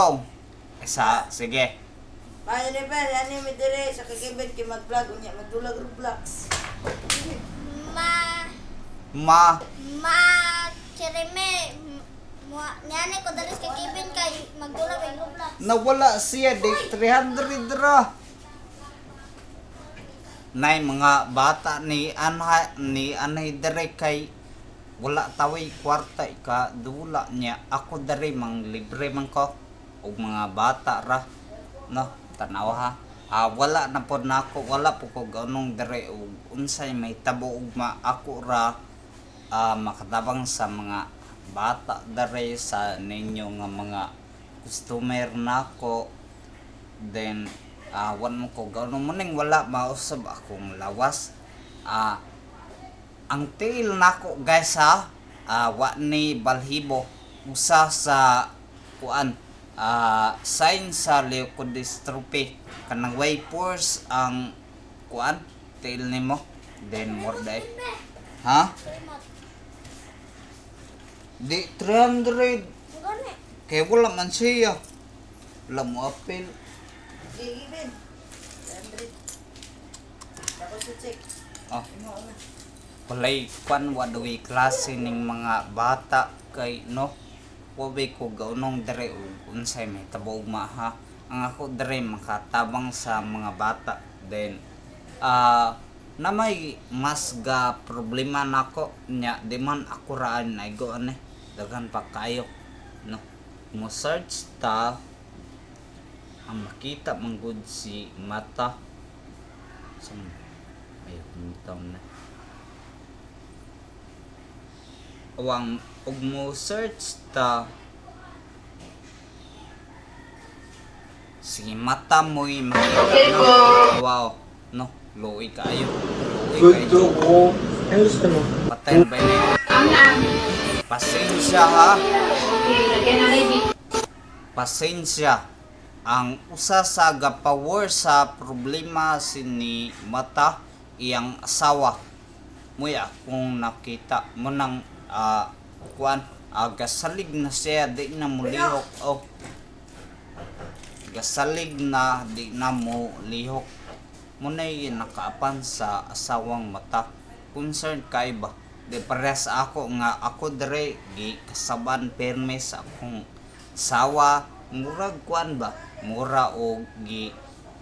Oh, sige. Bayan ni Ben, yan ni Midire sa kakibit kay mag-vlog unya magdulag Roblox. Ma Ma, Chirime Niyane ko dalis kay Kevin kay magdula kay Roblox. nawala siya. Di 300 ra. Nay mga bata ni anay dere kay wala taway kwarta ka dula niya. Ako dere mang libre man ko og mga bata ra. No, tanaw ha. Wala na pod nako, wala po ko ganong dere og unsay may tabo ugma ako ra makatabang sa mga bata dere sa ninyo nga mga customer nako. Then wan mo ko gano'n mo ning wala mausab akong lawas. Ang tail nako guys ha, wa ni balhibo usa sa kuan sign sa leukodystrophy kanang wipers ang kuan tail nimo. Then more day ha di 300 Gani. kay wala man siya, wala mo apel. Sige Ben. 100. Tapos si check. Oh. Imo na. Walay kwan waduwi klase ning mga bata kay no wabi ko gaunong dere ug unsay may tabog ha. Ang ako dere makatabang sa mga bata. Then na may mas ga problema nako nya di man ako raan ay go ane daghan pa kayo no mo search ta ang makita man gud si mata sa ayo kumitaw na awang ug mo search ta sige mata mo'y makita no wow no luoy kayo Gusto ko. Ano gusto mo? patay ba na pasensya ha pasensya ang usa sa gapower sa problema sini mata iyang asawa mo'y akong nakita mo nang kuan gasalig na siya di na mo lihok gasalig na di na mo lihok mo na nakaapan sa asawang mata concern kay ba di parehas ako nga ako dire gi kasaban perme sa akong sawa murag kuan ba mura og gi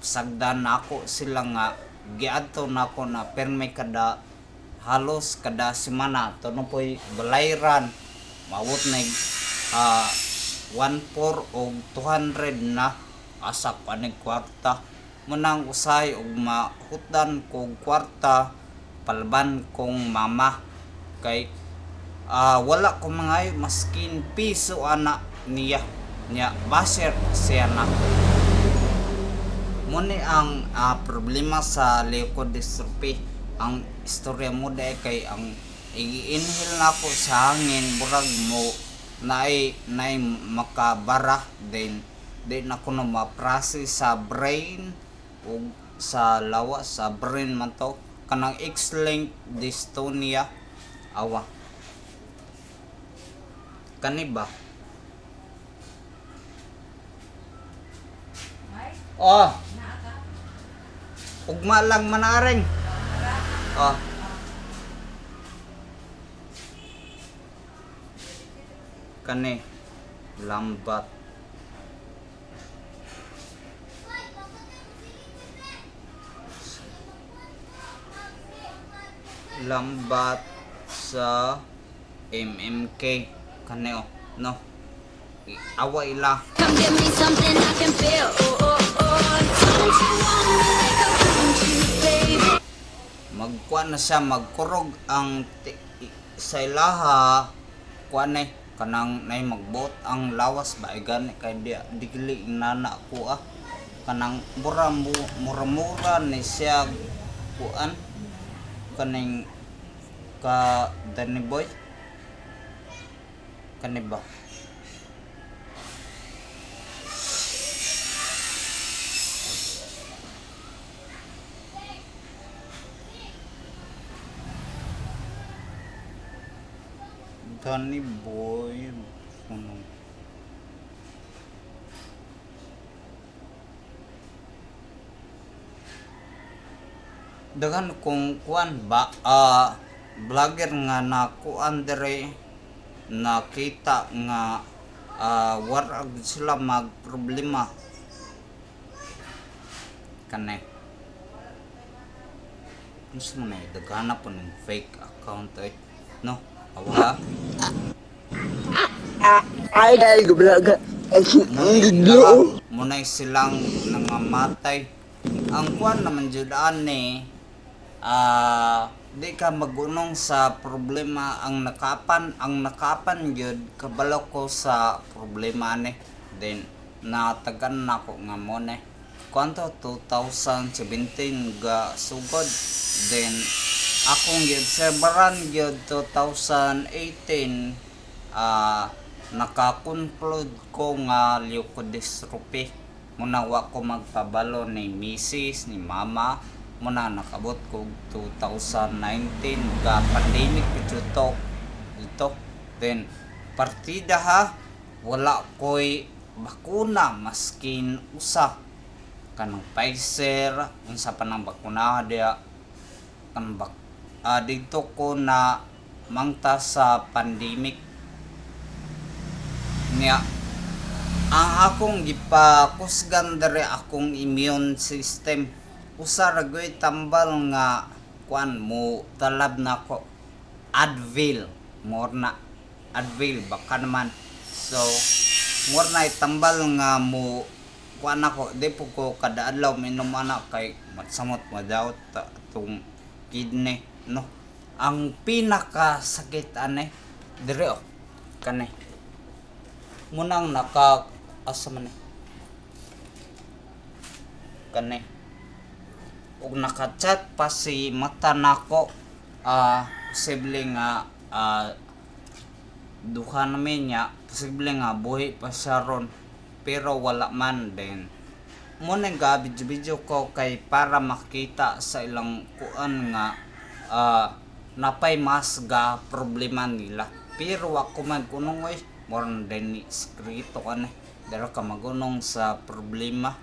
sagdan nako sila nga giadto nako na perme kada halos kada semana tono poy balayran maabot na 1/4 og 200 na asa panig kwarta munang usay og mahutdan kog kwarta palban kong mama kay wala ko mga maskin piso ana niya baser siya na muni ang problema sa leukodystrophy. Ang istorya mo dahil kay ang i-inhale na ko sa hangin burag mo naay makabara then ako na ma-process sa brain o sa lawa sa brain man to kanang X-linked dystonia awa kani ba ugma lang manaring kani lambat sa MMK kani no awa ila Come give me something I can feel. Oh, oh, oh. Don't you want me like I want you, baby? magkuan na siya magkurog ang sa ilaha kuan kanang nay magbot ang lawas ba gani kay digli nana ko kanang mura ni siya kuan kaning ka Danny Boy kani ba Danny Boy Dagan kung kuan ba vlogger nga nakuan dire nakita nga warag sila mag problema kane gusto mo na dagana po ng fake account no awa Ay, dahil gublaga. munay silang nangamatay ang kuan naman jud ani di ka magunong sa problema ang nakapan gyud kabalo ko sa problema ni then natagan nako nga mo ni kwanto 2017 ga sugod then akong gyud severan gyud 2018 naka-conclude ko nga leukodystrophy muna wa ko magpabalo ni misis ni mama muna nakabot ko 2019 ga pandemic ito then partida ha wala ko'y bakuna maskin usa kanang Pfizer unsa pa nang bakuna dia kan dito ko na mangta sa pandemic niya ang akong gipakusgan dere akong immune system usa ra gyud tambal nga kuan mo talab nako Advil morna Advil baka naman so morna tambal nga mo kuan ako di po ko kada adlaw minom ana kay matsamot madawt atong kidney no ang pinaka sakit ane dire kanay munang naka asa man kanay ug naka-chat pa si mata nako posible nga duha namin niya posible nga buhi pa siya ron pero wala man din muna nga video ko kay para makita sa ilang kuan nga napay mas ga problema nila pero ako man kunong more din ni skrito ka na dara ka magunong sa problema